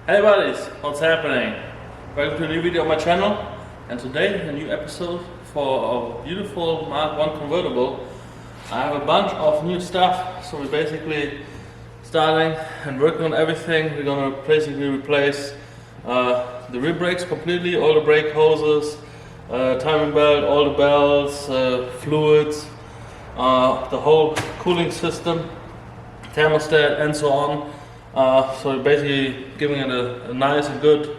Hey buddies, what's happening? Welcome to a new video on my channel, and today a new episode for a beautiful Mark 1 convertible. I have a bunch of new stuff, so we're basically starting and working on everything. We're gonna basically replace the rear brakes completely, all the brake hoses, timing belt, all the belts, fluids, the whole cooling system, thermostat and so on. So we're basically giving it a nice and good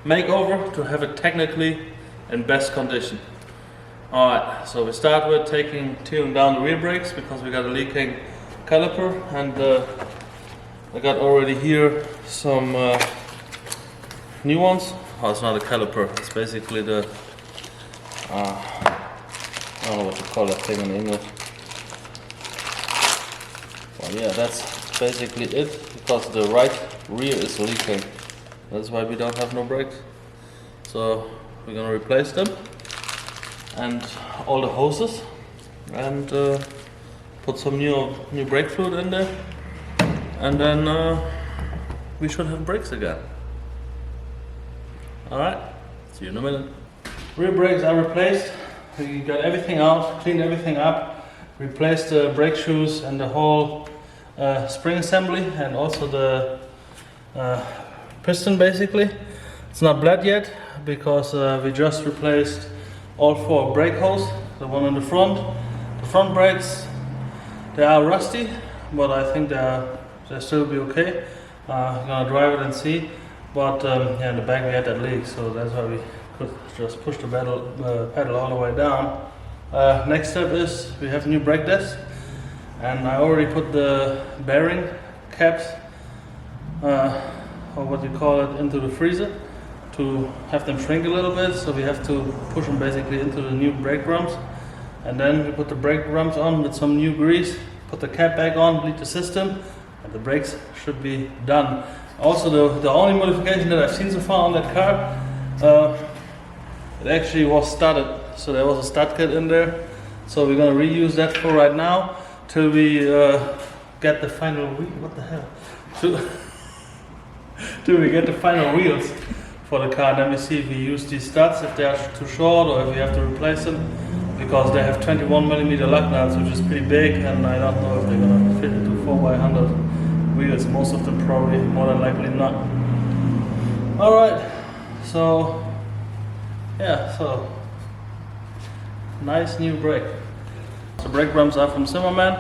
makeover to have it technically in best condition. Alright, so we start with tuning down the rear brakes because we got a leaking caliper, and I got already here some new ones. Oh, it's not a caliper, it's basically the I don't know what to call that thing in English. Well, yeah, that's basically it, because the right rear is leaking. That's why we don't have no brakes. So we're gonna replace them and all the hoses, and put some new brake fluid in there, and then we should have brakes again. Alright, see you in a minute. Rear brakes are replaced. We got everything out, cleaned everything up, replaced the brake shoes and the whole spring assembly, and also the piston basically. It's not bled yet because we just replaced all 4 brake hoses, the one in the front. The front brakes, they are rusty, but I think they'll still be okay. I'm gonna drive it and see. But yeah, in the back we had that leak, so that's why we could just push the pedal all the way down. Next step is we have new brake discs. And I already put the bearing caps, or what you call it, into the freezer to have them shrink a little bit. So we have to push them basically into the new brake drums. And then we put the brake drums on with some new grease, put the cap back on, bleed the system, and the brakes should be done. Also, the only modification that I've seen so far on that car, it actually was studded. So there was a stud kit in there. So we're gonna reuse that for right now, till we get the final what the hell? Till we get the final wheels for the car. Then we see if we use these studs, if they are too short, or if we have to replace them, because they have 21mm lug nuts, which is pretty big, and I don't know if they're gonna fit into 4x100 wheels. Most of them probably, more than likely not. Alright, so yeah, so nice new brake. The brake drums are from Zimmerman.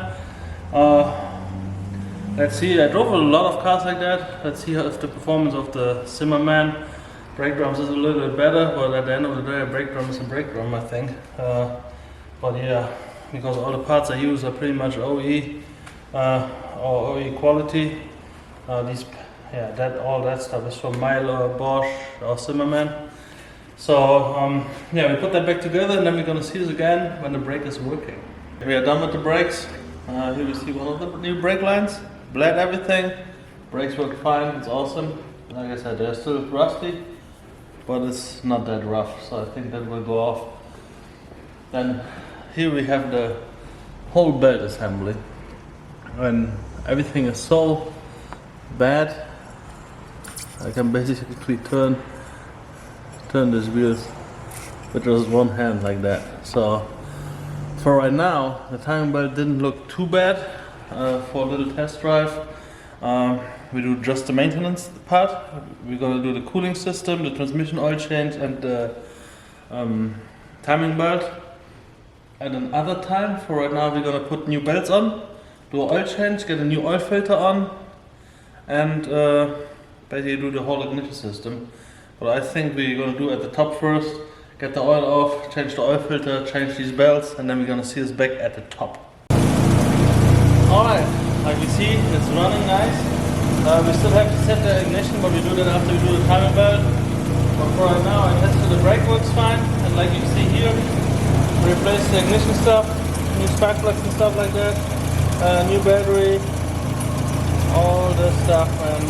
Let's see, I drove a lot of cars like that. Let's see if the performance of the Zimmerman brake drums is a little bit better, but at the end of the day a brake drum is a brake drum, I think. But yeah, because all the parts I use are pretty much OE or OE quality. All that stuff is from Milo, Bosch or Zimmerman. So yeah, we put that back together, and then we're gonna see this again when the brake is working. We are done with the brakes. Here we see one of the new brake lines. Bled everything. Brakes work fine, it's awesome. Like I said, they're still rusty, but it's not that rough, so I think that will go off. Then here we have the whole belt assembly. When everything is so bad, I can basically turn this wheel with just one hand like that. So for right now, the timing belt didn't look too bad for a little test drive. We do just the maintenance part. We're gonna do the cooling system, the transmission oil change, and the timing belt. At another time, for right now, we're gonna put new belts on, do an oil change, get a new oil filter on, and basically do the whole ignition system. But I think we're gonna do at the top first. Get the oil off, change the oil filter, change these belts, and then we're gonna see us back at the top. Alright, like you see, it's running nice. We still have to set the ignition, but we do that after we do the timing belt. But for right now, I tested the brake works fine, and like you see here, we replaced the ignition stuff, new spark plugs and stuff like that, new battery, all this stuff, and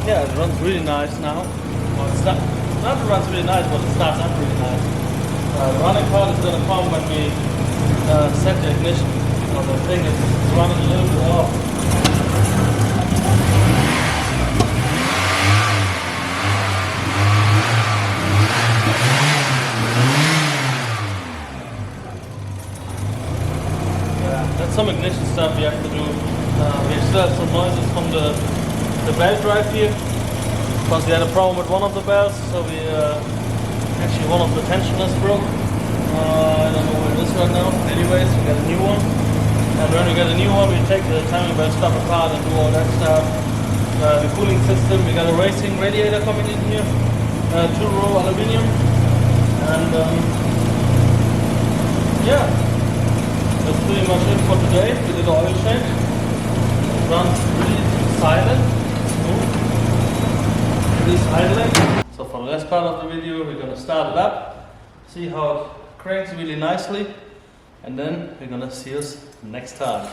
yeah, it runs really nice now. Well, not it runs really nice, but it starts up really nice. The running part is going to come when we set the ignition. So the thing is running a little bit off. ignition stuff we have to do. We still have some noises from the belt drive here, because we had a problem with one of the belts, so we actually one of the tensioners broke. I don't know where it is right now. Anyways, we got a new one, and when we get a new one, we take the timing belt stuff apart and do all that stuff. The cooling system, we got a racing radiator coming in here, 2-row aluminium, and yeah, that's pretty much it for today. We did the oil change. It runs really silent, smooth, really silent. So for the rest part of the video, we're gonna start it up, see how it cranks really nicely, and then we're gonna see us next time.